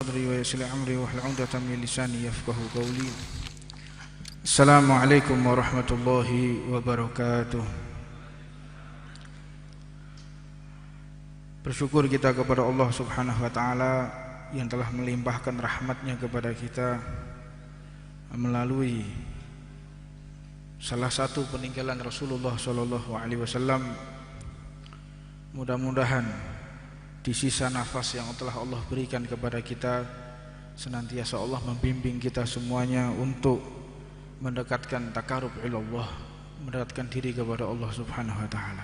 صدري ويسر أمري واحلل عقدة من لساني يفقهوا قولي. Assalamualaikum warahmatullahi wabarakatuh. Bersyukur kita kepada Allah Subhanahu wa taala yang telah melimpahkan rahmatnya kepada kita melalui salah satu peninggalan Rasulullah sallallahu alaihi wasallam. Mudah-mudahan di sisa nafas yang telah Allah berikan kepada kita senantiasa Allah membimbing kita semuanya untuk mendekatkan takarub ilallah, mendekatkan diri kepada Allah Subhanahu wa taala.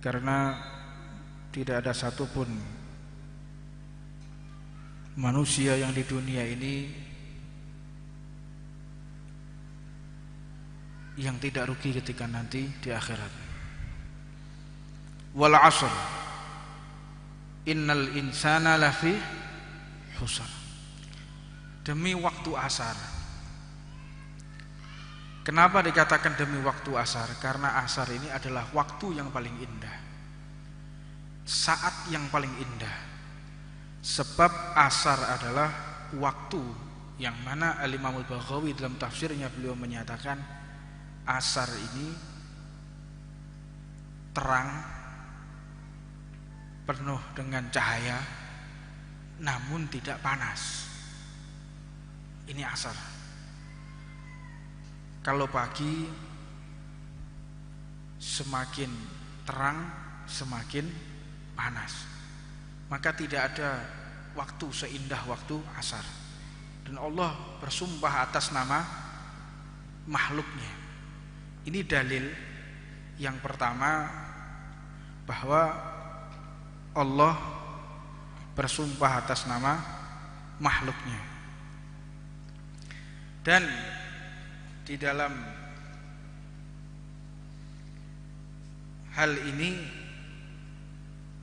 Karena tidak ada satupun manusia yang di dunia ini yang tidak rugi ketika nanti di akhirat. Wal 'asr innal insana lafi khusr. Demi waktu asar. Kenapa dikatakan demi waktu asar? Karena asar ini adalah waktu yang paling indah, saat yang paling indah. Sebab asar adalah waktu yang mana Al-Imam Al-Baghawi dalam tafsirnya beliau menyatakan asar ini terang, penuh dengan cahaya, namun tidak panas. Ini asar. Kalau pagi semakin terang, semakin panas. Maka tidak ada waktu seindah waktu asar. Dan Allah bersumpah atas nama makhluknya. Ini dalil yang pertama bahwa Allah bersumpah atas nama makhluknya. Dan di dalam hal ini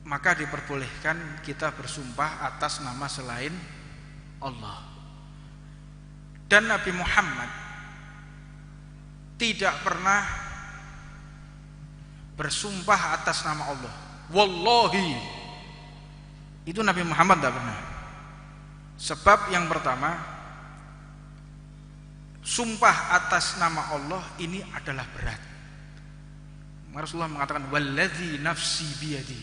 maka diperbolehkan kita bersumpah atas nama selain Allah. Dan Nabi Muhammad tidak pernah bersumpah atas nama Allah. Wallahi, itu Nabi Muhammad tidak pernah. Sebab yang pertama, sumpah atas nama Allah ini adalah berat. Rasulullah mengatakan wallazi nafsi biyadi,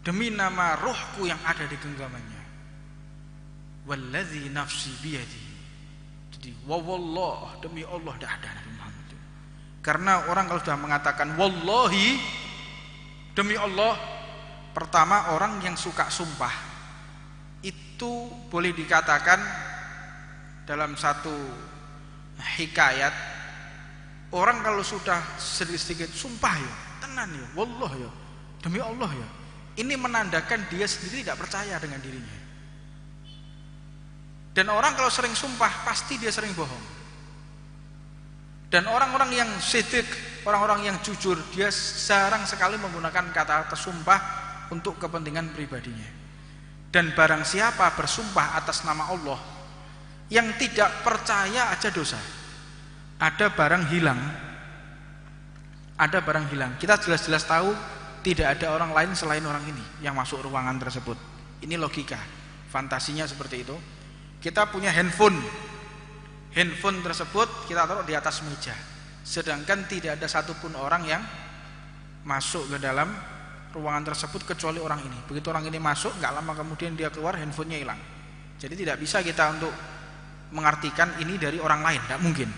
demi nama ruhku yang ada di genggamannya. Wallazi nafsi biyadi. Jadi wallah, demi Allah, tidak ada Nabi Muhammad. Karena orang kalau sudah mengatakan wallahi, demi Allah, pertama orang yang suka sumpah itu boleh dikatakan dalam satu hikayat, orang kalau sudah sedikit-sedikit sumpah ya, tenan ya, wallah ya, demi Allah ya, ini menandakan dia sendiri tidak percaya dengan dirinya. Dan orang kalau sering sumpah pasti dia sering bohong. Dan orang-orang yang siddiq, orang-orang yang jujur, dia jarang sekali menggunakan kata-kata sumpah untuk kepentingan pribadinya. Dan barang siapa bersumpah atas nama Allah yang tidak percaya aja dosa, ada barang hilang, ada barang hilang. Kita jelas-jelas tahu tidak ada orang lain selain orang ini yang masuk ruangan tersebut. Ini logika, fantasinya seperti itu. Kita punya handphone tersebut kita taruh di atas meja, sedangkan tidak ada satupun orang yang masuk ke dalam ruangan tersebut kecuali orang ini. Begitu orang ini masuk, nggak lama kemudian dia keluar, handphonenya hilang. Jadi tidak bisa kita untuk mengartikan ini dari orang lain, tidak mungkin.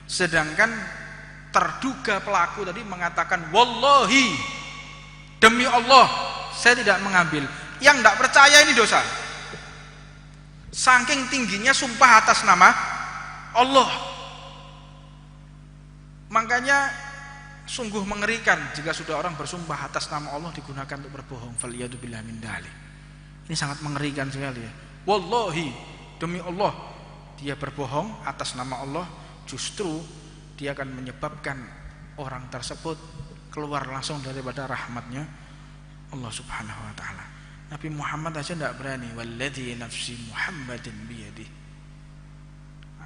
Sedangkan terduga pelaku tadi mengatakan wallahi, demi Allah saya tidak mengambil. Yang tidak percaya ini dosa. Saking tingginya sumpah atas nama Allah. Makanya sungguh mengerikan jika sudah orang bersumpah atas nama Allah digunakan untuk berbohong. Faliyatubillah min dzalik. Ini sangat mengerikan sekali ya. Wallahi, demi Allah, dia berbohong atas nama Allah, justru dia akan menyebabkan orang tersebut keluar langsung daripada rahmatnya Allah Subhanahu wa taala. Nabi Muhammad aja tidak berani. Wallazi nafsi Muhammadin biyadi,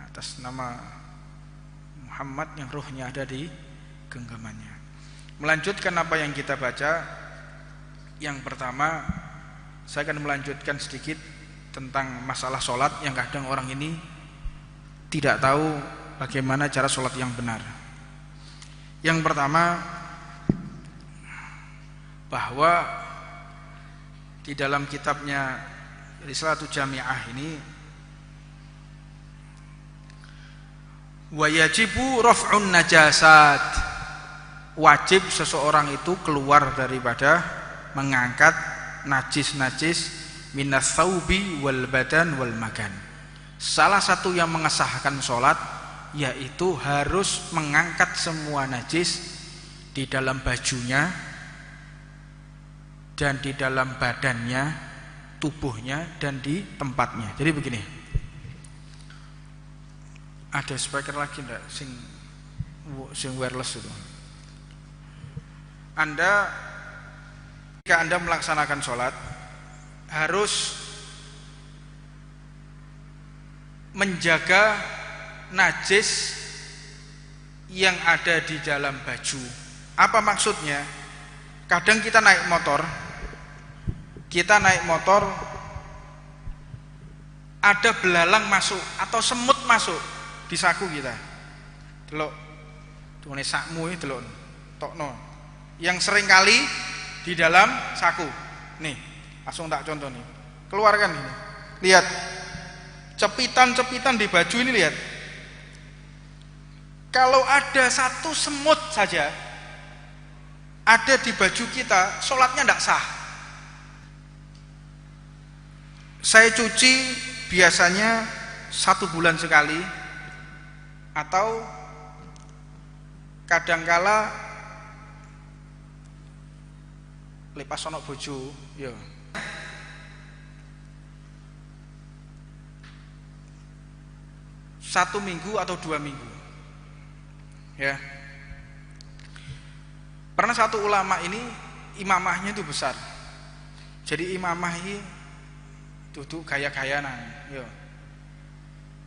atas nama Muhammad yang ruhnya ada di genggamannya. Melanjutkan apa yang kita baca, yang pertama saya akan melanjutkan sedikit tentang masalah sholat yang kadang orang ini tidak tahu bagaimana cara sholat yang benar. Yang pertama, bahwa di dalam kitabnya Risalatul Jami'ah ini, wa yajibu raf'un najasat, wajib seseorang itu keluar daripada mengangkat najis-najis minas thawbi wal badan wal makan. Salah satu yang mengesahkan sholat yaitu harus mengangkat semua najis di dalam bajunya dan di dalam badannya, tubuhnya, dan di tempatnya. Jadi begini, ada speaker lagi enggak sing wireless itu? Jika Anda melaksanakan sholat harus menjaga najis yang ada di dalam baju. Apa maksudnya? Kadang kita naik motor, ada belalang masuk atau semut masuk di saku kita. Delok, tuane sakmu iki delok, tokno. Yang sering kali di dalam saku. Nih, langsung tak contoh nih. Keluarkan ini. Lihat. Cepitan-cepitan di baju ini, lihat. Kalau ada satu semut saja ada di baju kita, sholatnya tidak sah. Saya cuci biasanya 1 bulan sekali, atau kadangkala lepas sono bojo, ya. Satu minggu atau 2 minggu, ya. Pernah satu ulama ini imamahnya itu besar, jadi imamah ini duduk gaya-gayanan, ya.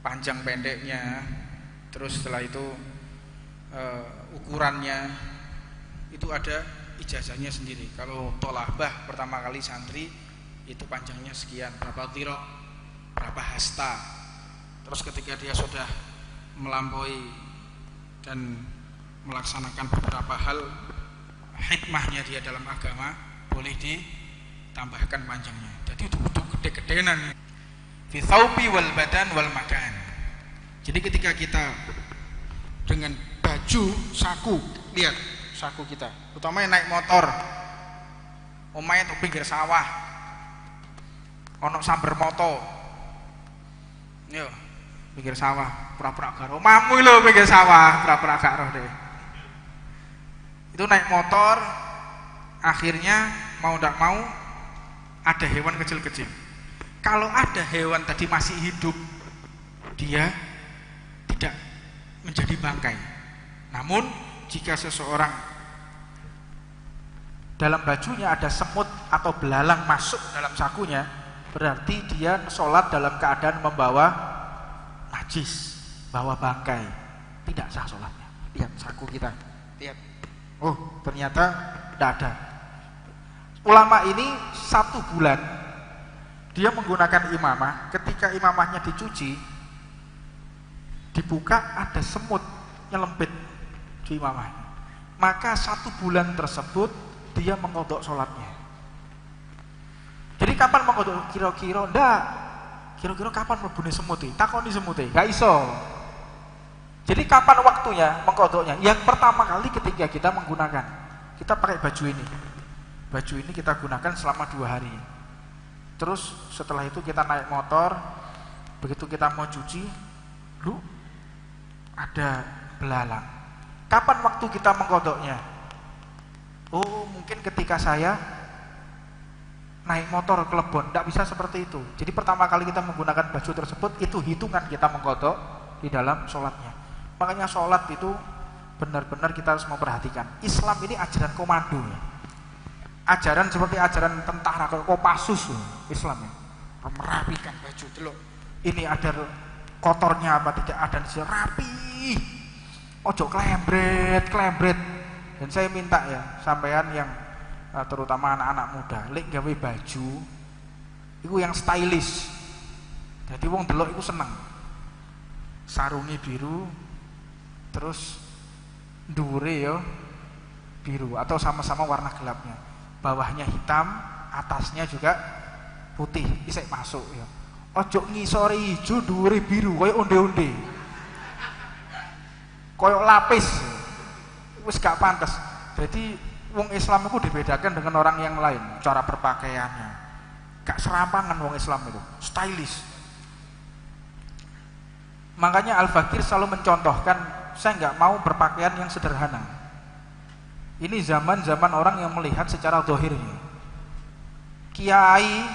Panjang pendeknya, terus setelah itu ukurannya itu ada ijazahnya sendiri. Kalau tolabah pertama kali santri itu panjangnya sekian, berapa dhira', berapa hasta. Terus ketika dia sudah melampaui dan melaksanakan beberapa hal hikmahnya dia dalam agama, boleh ditambahkan panjangnya. Jadi itu gede-gedenan. Fi thawbi wal badan wal makan. Jadi ketika kita dengan baju saku, lihat saku kita, utamanya naik motor, omahe tuh pinggir sawah, ono samber moto, yo pinggir sawah, pura-pura gak roh, mamu lho pinggir sawah, pura-pura gak roh deh. Itu naik motor, akhirnya mau ndak mau ada hewan kecil-kecil. Kalau ada hewan tadi masih hidup, dia tidak menjadi bangkai. Namun jika seseorang dalam bajunya ada semut atau belalang masuk dalam sakunya, berarti dia sholat dalam keadaan membawa najis, bawa bangkai, tidak sah sholatnya. Lihat saku kita, lihat, oh ternyata tidak ada. Ulama ini 1 bulan dia menggunakan imamah. Ketika imamahnya dicuci, dibuka ada semut nyelempit di imamahnya, maka 1 bulan tersebut dia mengkodok sholatnya. Jadi kapan mengkodok? Kira-kira ndak, kira-kira kapan mlebune semut iki? Takoni semute, gak iso. Jadi kapan waktunya mengkodoknya? Yang pertama kali ketika kita menggunakan, kita pakai baju ini. Baju ini kita gunakan selama 2 hari. Terus setelah itu kita naik motor, begitu kita mau cuci, ada belalang. Kapan waktu kita mengkodoknya? Oh, mungkin ketika saya naik motor ke Lebon, tidak bisa seperti itu. Jadi pertama kali kita menggunakan baju tersebut, itu hitungan kita mengkodok di dalam sholatnya. Makanya sholat itu benar-benar kita harus memperhatikan. Islam ini ajaran komando, ya. Ajaran seperti ajaran tentara, Kopassus Islam, ya. Merapikan baju dulu. Ini ada kotornya apa tidak, ada di rapi. Ojo klembret. Dan saya minta ya, sampean yang terutama anak-anak muda, lek gawe baju itu yang stylish, Jadi wong delok iku seneng. Sarunge biru, terus dhuwure ya biru atau sama-sama warna gelapnya. Bawahnya hitam, atasnya juga putih, isek masuk ya. Ojo ngisore ijo, dhuwure biru koyo onde-onde. Koyo lapis. Wis gak pantes. Jadi wong Islam itu dibedakan dengan orang yang lain, cara berpakaiannya. Gak serampangan wong Islam itu, stylish. Makanya Al-Fakir selalu mencontohkan, saya nggak mau berpakaian yang sederhana. Ini zaman-zaman orang yang melihat secara zahirnya. Kiai,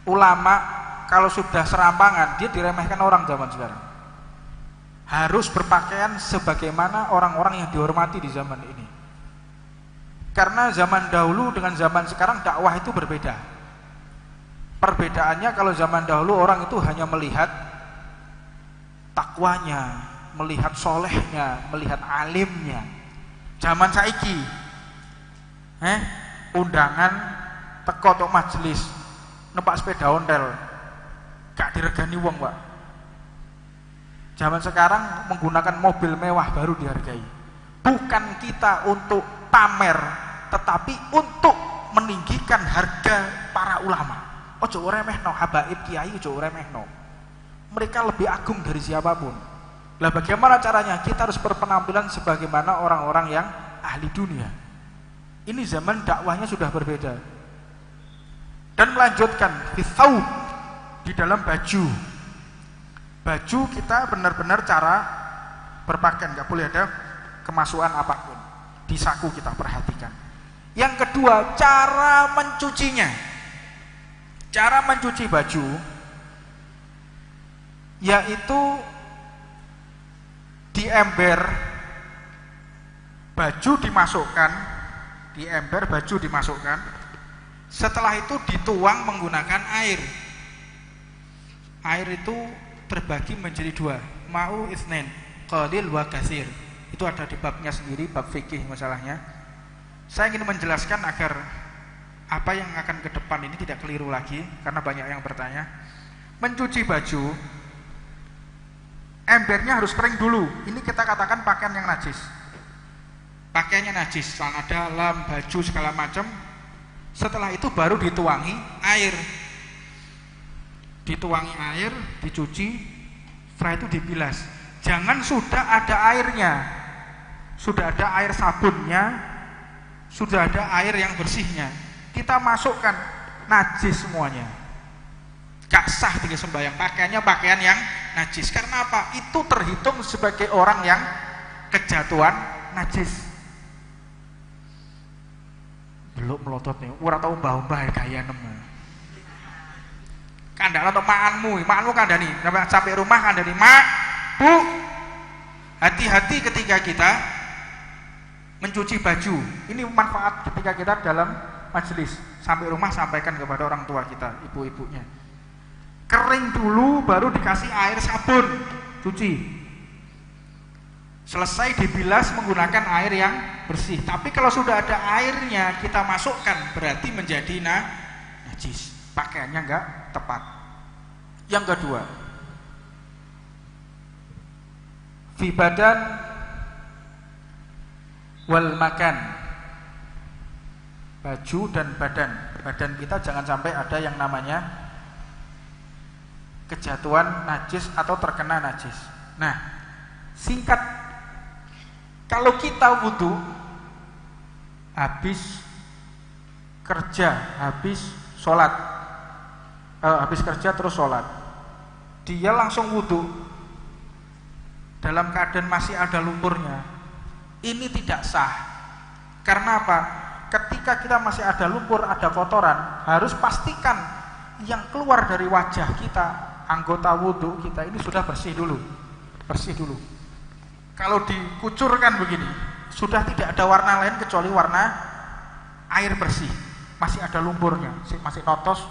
ulama, kalau sudah serampangan, dia diremehkan orang zaman sekarang. Harus berpakaian sebagaimana orang-orang yang dihormati di zaman ini. Karena zaman dahulu dengan zaman sekarang dakwah itu berbeda. Perbedaannya kalau zaman dahulu orang itu hanya melihat takwanya, melihat solehnya, melihat alimnya. Zaman saiki undangan teko tok majelis numpak sepeda ontel gak diregani wong, Pak. Zaman sekarang menggunakan mobil mewah baru dihargai. Bukan kita untuk pamer, tetapi untuk meninggikan harga para ulama. Ojo remehno habaib kiai, ojo remehno. Mereka lebih agung dari siapapun. Lah bagaimana caranya? Kita harus berpenampilan sebagaimana orang-orang yang ahli dunia. Ini zaman dakwahnya sudah berbeda. Dan melanjutkan fitau di dalam baju. Baju kita benar-benar cara berpakaian, nggak boleh ada kemasukan apapun. Di saku kita perhatikan. Yang kedua, cara mencucinya. Cara mencuci baju yaitu di ember baju dimasukkan, di ember baju dimasukkan. Setelah itu dituang menggunakan air. Air itu terbagi menjadi dua, ma'u itsnain, qalil wa katsir. Itu ada di babnya sendiri, bab fikih masalahnya. Saya ingin menjelaskan agar apa yang akan ke depan ini tidak keliru lagi, karena banyak yang bertanya. Mencuci baju, embernya harus kering dulu. Ini kita katakan pakaian yang najis. Pakaiannya najis, celana dalam, baju segala macam. Setelah itu baru dituangi air. Dituangi air, dicuci, setelah itu dibilas. Jangan sudah ada airnya, sudah ada air sabunnya, sudah ada air yang bersihnya, kita masukkan, najis semuanya. Gak sah bagi sembahyang, pakaiannya pakaian yang najis. Karena apa? Itu terhitung sebagai orang yang kejatuhan najis. Belum melotot nih, ora tau mbah-mbah gaya nemu. Kandang atau makanmu kandani, sampai rumah kandani, mak, bu, hati-hati ketika kita mencuci baju. Ini manfaat ketika kita dalam majelis. Sampai rumah sampaikan kepada orang tua kita, ibu-ibunya. Kering dulu, baru dikasih air sabun, cuci. Selesai dibilas menggunakan air yang bersih. Tapi kalau sudah ada airnya kita masukkan, berarti menjadi najis. Pakaiannya enggak tepat. Yang kedua, fi badan wal makan. Baju dan badan. Badan kita jangan sampai ada yang namanya kejatuhan najis atau terkena najis. Nah, singkat, kalau kita wudu habis kerja, habis sholat, habis kerja terus sholat, dia langsung wudu dalam keadaan masih ada lumpurnya, ini tidak sah. Karena apa? Ketika kita masih ada lumpur, ada kotoran, harus pastikan yang keluar dari wajah kita, anggota wudu kita ini sudah bersih dulu. Bersih dulu. Kalau dikucurkan begini, sudah tidak ada warna lain kecuali warna air bersih. Masih ada lumpurnya, masih notos,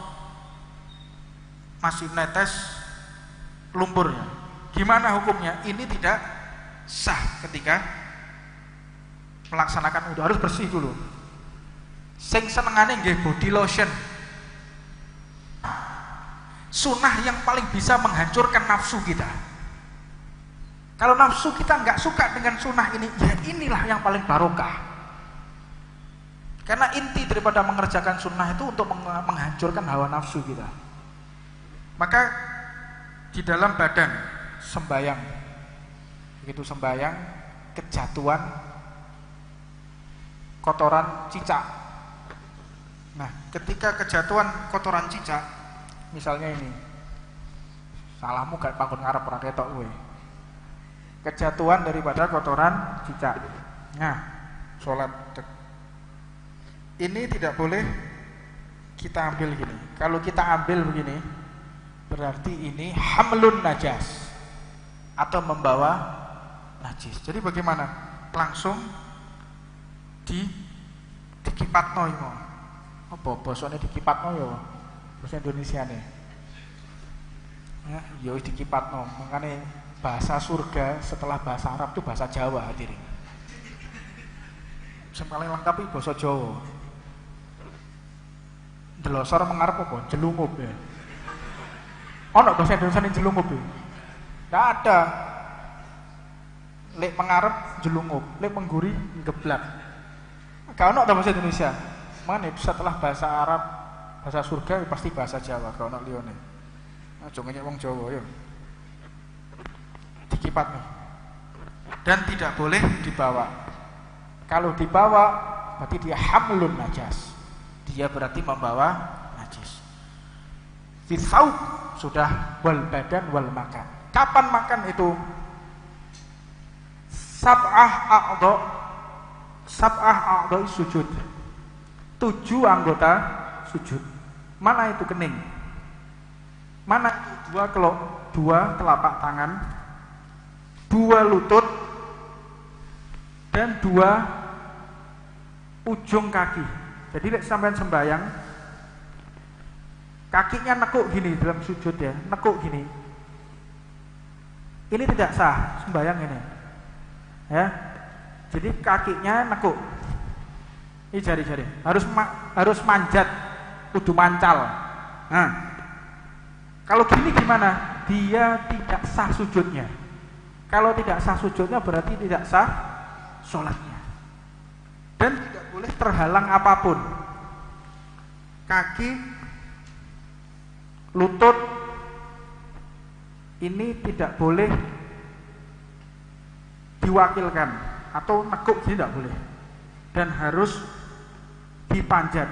masih netes lumpurnya. Gimana hukumnya? Ini tidak sah ketika melaksanakan wudu, harus bersih dulu. Sing senengane nggih body lotion. Sunnah yang paling bisa menghancurkan nafsu kita. Kalau nafsu kita nggak suka dengan sunnah ini, ya inilah yang paling barokah. Karena inti daripada mengerjakan sunnah itu untuk menghancurkan hawa nafsu kita. Maka di dalam badan sembayang, begitu sembayang, kejatuhan kotoran cicak. Nah, ketika kejatuhan kotoran cicak, misalnya ini, salahmu gak panggon ngarep ora ketok kowe. Kejatuhan daripada kotoran cicak. Nah, sholat. Ini tidak boleh kita ambil gini. Kalau kita ambil begini, berarti ini hamlun najas atau membawa najis. Jadi bagaimana? Langsung dikipatno iku. Apa basane dikipatno ya? Bahasa Indonesia nih. Ya, ya dikipatno. Makanya bahasa surga setelah bahasa Arab itu bahasa Jawa hadirin. Yang paling lengkap itu bahasa Jawa. Delosor mengarep apa? Jelungup ya. Ono bahasa Indonesia ini jelungup ya? Nggak ada. Lek mengarep jelungup, lek mengguri geblak. Gak ono bahasa Indonesia. Mana setelah bahasa Arab, bahasa surga pasti bahasa Jawa. Gak ono liyane. Aja ngenyek wong Jawa ya. Dikipat nih. Dan tidak boleh dibawa. Kalau dibawa berarti dia hamlun najas. Dia berarti membawa najis. Fisau sudah wal badan wal makan. Kapan makan itu? Sab'ah a'dha sujud. 7 anggota sujud. Mana itu kening? Mana itu 2 telapak tangan, 2 lutut, dan 2 ujung kaki. Jadi lek sampean sembayang, kakinya nekuk gini dalam sujud ya, nekuk gini. Ini tidak sah sembayang ini. Ya. Jadi kakinya nekuk. Ini jari-jari. Harus manjat, kudu mancal. Nah. Kalau gini gimana? Dia tidak sah sujudnya. Kalau tidak sah sujudnya berarti tidak sah sholatnya. Dan tidak boleh terhalang apapun. Kaki, lutut ini tidak boleh diwakilkan atau nekuk tidak boleh. Dan harus dipanjat.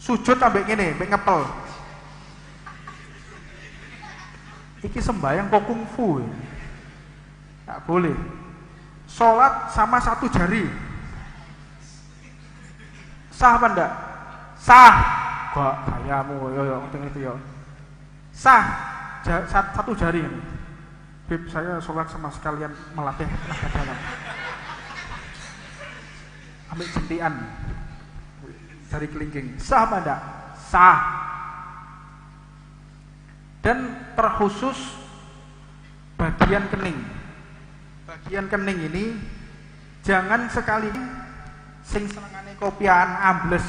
Sujud sampai gini, sampai ngepel. Iki sembayang kok kungfu. Tidak boleh. Sholat sama 1 jari. Sah apa enggak? Sah. Kok kayamu yo ngene itu yo. Sah. 1 jari ini. Bib, saya sholat sama sekalian melatih tenaga dalam. Ambil jentian. Jari kelingking. Sah apa enggak? Sah. Dan terkhusus bagian kening. Bagian kening ini jangan sekali sing senengane kopian ambles.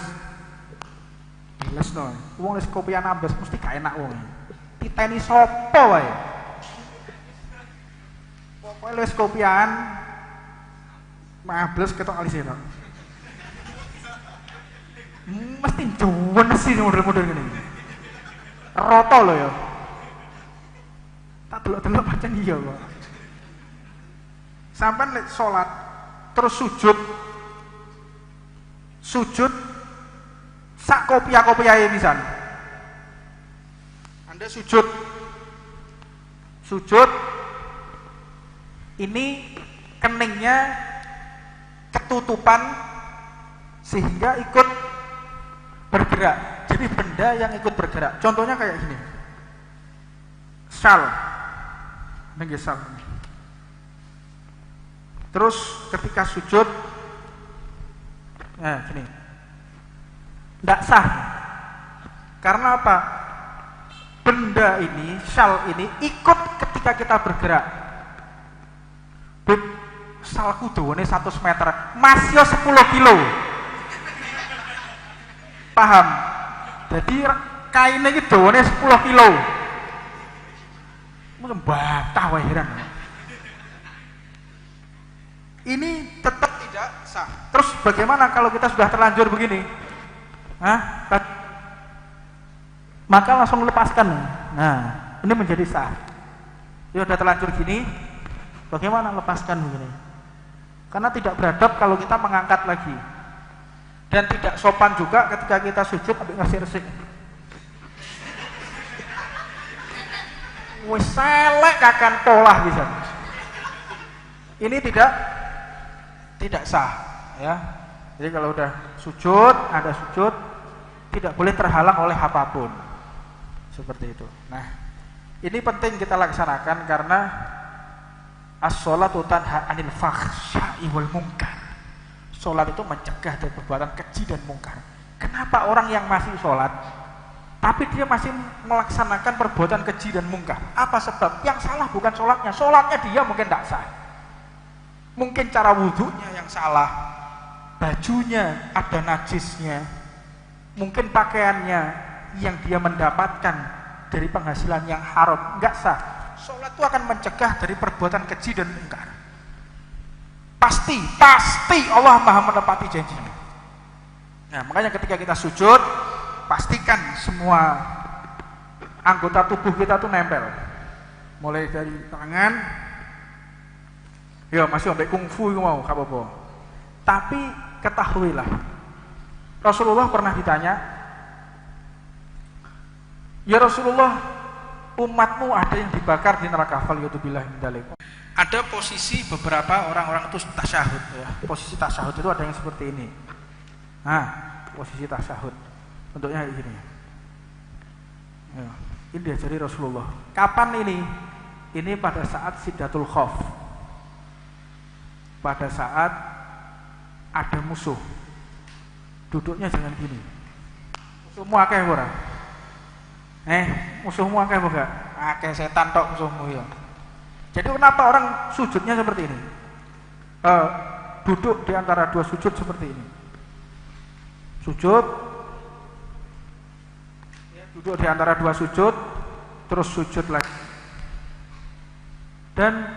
Ambles no. Wong wis kopian ambles mesti gak enak wong. Titeni sapa wae. Pokoke wis kopian ambles ketok alise to. Mesti juwen sih model-model ngene. Roto lho ya. Tak delok-delok pancen iya kok. Sampai lek sholat terus sujud sak kopiah-kopiahe pisan. Anda sujud ini keningnya ketutupan sehingga ikut bergerak. Jadi benda yang ikut bergerak. Contohnya kayak gini. Sal. Nggih sal. Terus ketika sujud, nah gini, tidak sah. Karena apa? Benda ini, syal ini ikut ketika kita bergerak. Salku dawane 100 meter, masih 10 kilo. Paham? Jadi kainnya iki dawane 10 kilo. Mungkin batah wae heran. Ini tetap tidak sah. Terus bagaimana kalau kita sudah terlanjur begini? Hah? Maka langsung lepaskan. Nah, ini menjadi sah. Ya udah terlanjur gini, bagaimana lepaskan begini? Karena tidak beradab kalau kita mengangkat lagi. Dan tidak sopan juga ketika kita sujud sampai ngasih resik. Wis selek kakan polah bisa. Ini tidak sah, ya. Jadi kalau udah sujud, ada sujud, tidak boleh terhalang oleh apapun. Seperti itu. Nah, ini penting kita laksanakan karena as-sholatu tanha 'anil fahsya'i wal munkar. Sholat itu mencegah dari perbuatan keji dan mungkar. Kenapa orang yang masih sholat tapi dia masih melaksanakan perbuatan keji dan mungkar? Apa sebab? Yang salah bukan sholatnya, sholatnya dia mungkin tidak sah. Mungkin cara wudhunya yang salah, bajunya ada najisnya, mungkin pakaiannya yang dia mendapatkan dari penghasilan yang haram, enggak sah. Sholat itu akan mencegah dari perbuatan keji dan mungkar. Pasti Allah Maha menepati janjinya. Nah, makanya ketika kita sujud, pastikan semua anggota tubuh kita tuh nempel. Mulai dari tangan, ya masih sampai kungfu itu mau, gak apa-apa. Tapi ketahuilah, Rasulullah pernah ditanya, ya Rasulullah, umatmu ada yang dibakar di neraka, falyutubillah min dzalik. Ada posisi beberapa orang-orang itu tasyahud, ya. Posisi tasyahud itu ada yang seperti ini. Nah, posisi tasyahud bentuknya kayak gini. Ya, ini diajari Rasulullah. Kapan ini? Ini pada saat sidatul khauf. Pada saat ada musuh. Duduknya jangan gini. Musuhmu akeh ora? Musuhmu akeh ora? Akeh setan tok musuhmu ya. Jadi kenapa orang sujudnya seperti ini? Duduk di antara dua sujud seperti ini. Sujud, duduk di antara dua sujud, terus sujud lagi. Dan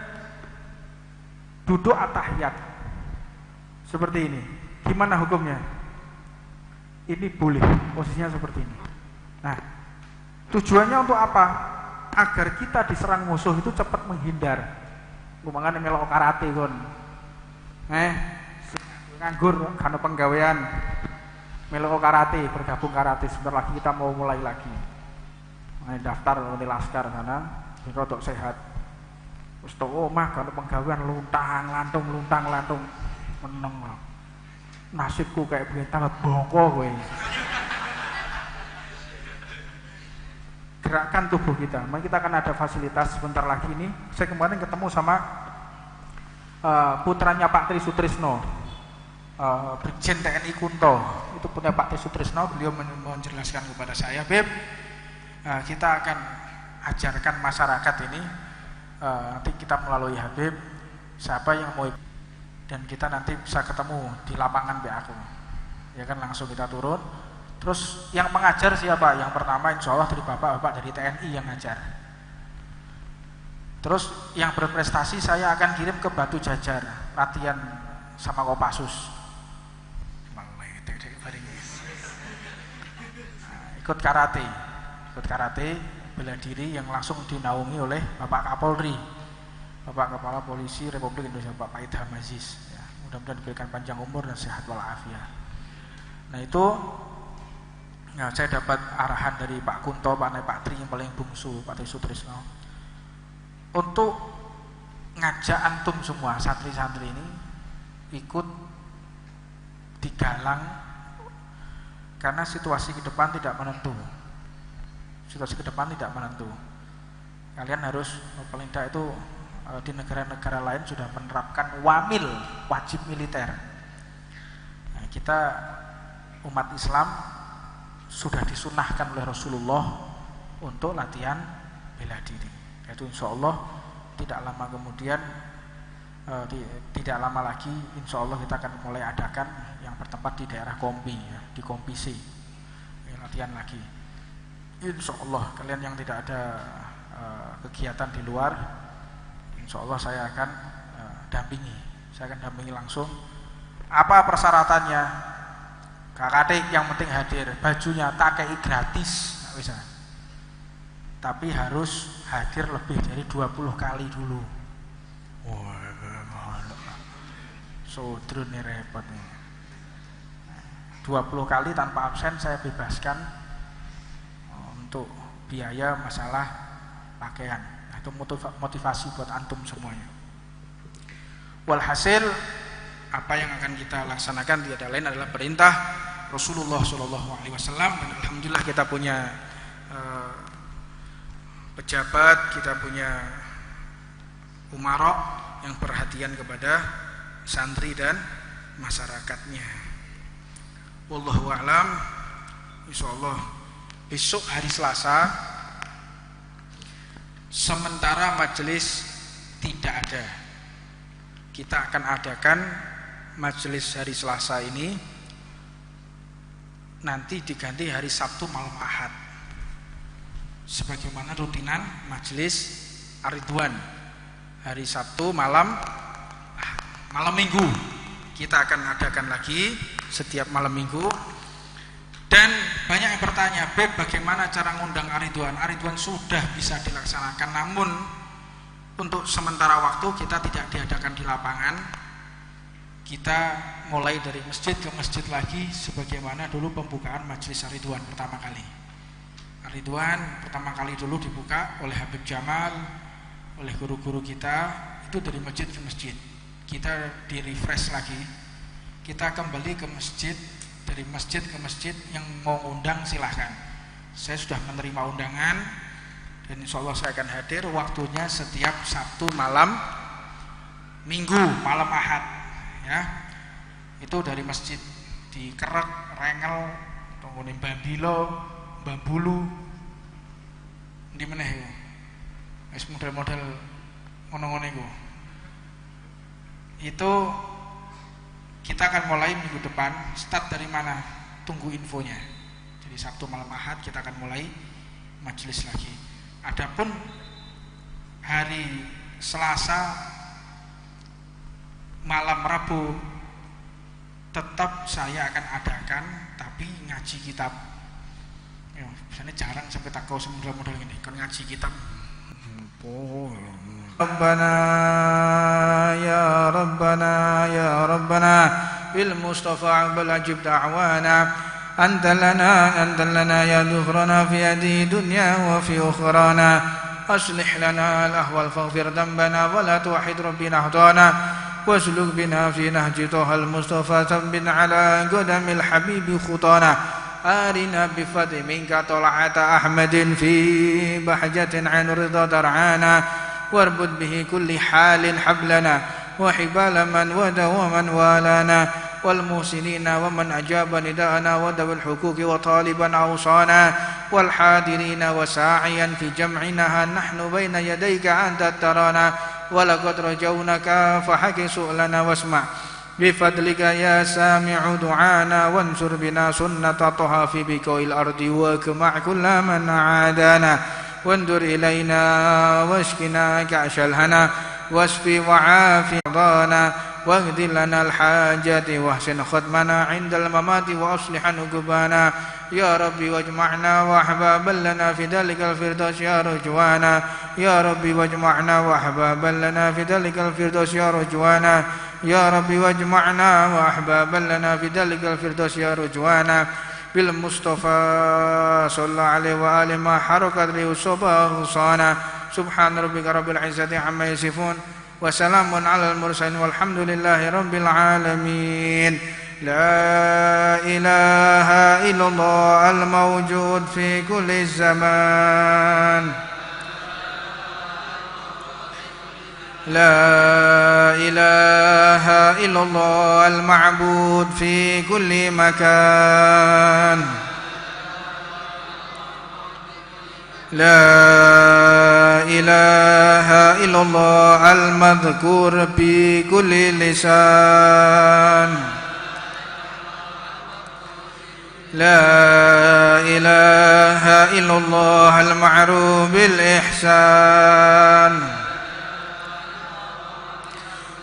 duduk at-tahiyat. Seperti ini. Gimana hukumnya? Ini boleh, posisinya seperti ini. Nah, tujuannya untuk apa? Agar kita diserang musuh itu cepat menghindar. Lumangan melok karate kon. Nganggur karena penggawean. Melok karate, bergabung karate, sebentar lagi kita mau mulai lagi. Daftar di laskar sana, rodok sehat. Wis tok omah karena penggawean luntang lantung meneng. Nasibku kayak begini tambah bongko kowe. Gerakan tubuh kita. Maka kita akan ada fasilitas sebentar lagi ini. Saya kemarin ketemu sama putranya Pak Tri Sutrisno, Brigjen TNI Kunto. Itu punya Pak Tri Sutrisno. Beliau menjelaskan kepada saya, Beb, kita akan ajarkan masyarakat ini. Nanti kita melalui Habib, siapa yang mau, dan kita nanti bisa ketemu di lapangan aku. Ya kan, langsung kita turun. Terus yang mengajar siapa? Yang pertama insya Allah dari bapak-bapak dari TNI yang ngajar. Terus yang berprestasi saya akan kirim ke Batu Jajar latihan sama Kopassus. Ikut karate bela diri yang langsung dinaungi oleh Bapak Kapolri, Bapak Kepala Polisi Republik Indonesia, Bapak Idham Aziz. Ya, mudah-mudahan diberikan panjang umur dan sehat walafiat. Nah itu. Ya, saya dapat arahan dari Pak Kunto, Pak Tri yang paling bungsu, Pak Tri Sutrisno, untuk ngajak antum semua santri-santri ini ikut digalang, karena situasi ke depan tidak menentu. Kalian harus paling tidak itu di negara-negara lain sudah menerapkan wamil, wajib militer. Nah, kita umat Islam sudah disunahkan oleh Rasulullah untuk latihan bela diri. Itu insya Allah tidak lama kemudian, tidak lama lagi insya Allah kita akan mulai adakan yang bertempat di daerah Kompi, ya, di Kompi C, ya, latihan lagi. insya Allah kalian yang tidak ada kegiatan di luar, insya Allah saya akan saya akan dampingi langsung. Apa persyaratannya? Kakak yang penting hadir, bajunya tak kei gratis, nggak bisa. Tapi harus hadir lebih dari 20 kali dulu. Sodrun nih repot nih. 20 kali tanpa absen saya bebaskan untuk biaya masalah pakaian. Itu motivasi buat antum semuanya. Walhasil apa yang akan kita laksanakan tiada lain adalah perintah Rasulullah SAW, dan alhamdulillah kita punya pejabat, kita punya umarok yang perhatian kepada santri dan masyarakatnya. Wallahu a'lam. Insyaallah besok hari Selasa sementara majelis tidak ada, kita akan adakan majelis hari Selasa ini nanti diganti hari Sabtu malam Ahad sebagaimana rutinan majelis Ar-Ridwan. Hari Sabtu malam Minggu kita akan adakan lagi setiap malam Minggu. Dan banyak yang bertanya, Beb, bagaimana cara ngundang Ar-Ridwan? Ar-Ridwan sudah bisa dilaksanakan, namun untuk sementara waktu kita tidak diadakan di lapangan. Kita mulai dari masjid ke masjid lagi sebagaimana dulu pembukaan majelis Ar-Ridwan pertama kali. Ar-Ridwan pertama kali dulu dibuka oleh Habib Jamal, oleh guru-guru kita, itu dari masjid ke masjid. Kita di-refresh lagi, kita kembali ke masjid, dari masjid ke masjid. Yang mau undang silahkan, saya sudah menerima undangan dan insya Allah saya akan hadir. Waktunya setiap Sabtu malam Minggu malam Ahad ya. Itu dari masjid di Kerek, Rengel, Tonggone Bambilo, Bambulu, di mana ya? Es model-model ngono-ngono itu. Itu kita akan mulai minggu depan. Start dari mana? Tunggu infonya. Jadi Sabtu malam Ahad kita akan mulai majelis lagi. Adapun hari Selasa malam Rabu tetap saya akan adakan, tapi ngaji kitab. Ya, misalnya jarang sampai takau model-model ini. Kan ngaji kitab. Rabbana ya Rabbana ya Rabbana bil Mustafa bal ajib da'wana anta lana ya dukhrana fi hadi dunya wa fi ukhrana aslih lana al-ahwal faghfir dhanbana wa la tuwahhid rabbina hdana واسلك بنا في نهج طه المصطفى ثبت على قدم الحبيب خطانا آرنا بفضل منك طلعة أحمد في بهجة عن رضا درعانا واربط به كل حال حبلنا وحبال من ودى ومن والانا والمحسنين ومن أجاب نداءنا وذوي الحقوق وطالبا أوصانا والحاضرين وساعيا في جمعنا نحن بين يديك أنت ترانا ولقد رجونك فحك سؤلنا واسمع بفضلك يا سامع دعانا وانصر بنا سنة طه في بقاع الأرض واجمع كل من عادانا وانظر إلينا واشكنا كأش الهنا واشفي وعافي مرضانا واهد لنا الحاجات واحسن ختمنا عند الممات وأصلح عقبانا يا ربي واجمعنا وأحبابا لنا في ذلك الفردوس يا رجوانا يا ربي واجمعنا وأحبابا لنا في ذلك الفردوس يا رجوانا يا ربي واجمعنا وأحبابا لنا في ذلك الفردوس يا رجوانا بالمصطفى صلى الله عليه وآله ما حركت له الصبا غصانا سبحان ربك رب العزة عما يصفون وسلام على المرسلين والحمد لله رب العالمين لا إله إلا الله الموجود في كل الزمان لا إله إلا الله المعبود في كل مكان لا إله إلا الله المذكور في كل لسان لا إله إلا الله المعروف بالإحسان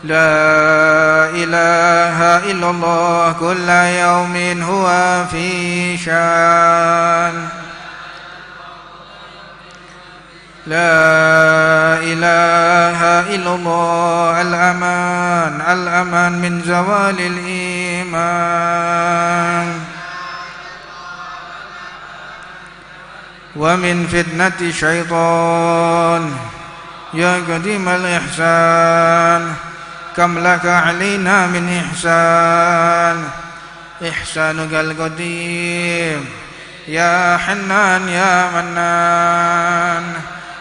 لا إله إلا الله كل يوم هو في شان لا إله إلا الله الأمان من زوال الإيمان ومن فتنة الشيطان يا قديم الإحسان كم لك علينا من إحسان إحسانك القديم يا حنان يا منان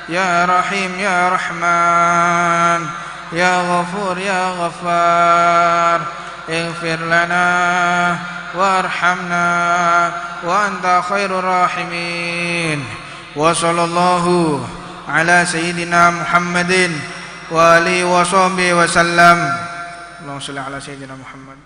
يا رحيم يا رحمن يا غفور يا غفار اغفر لنا وارحمنا وأنت خير الراحمين وصلى الله على سيدنا محمد وآله وصحبه وسلم اللهم صل على سيدنا محمد.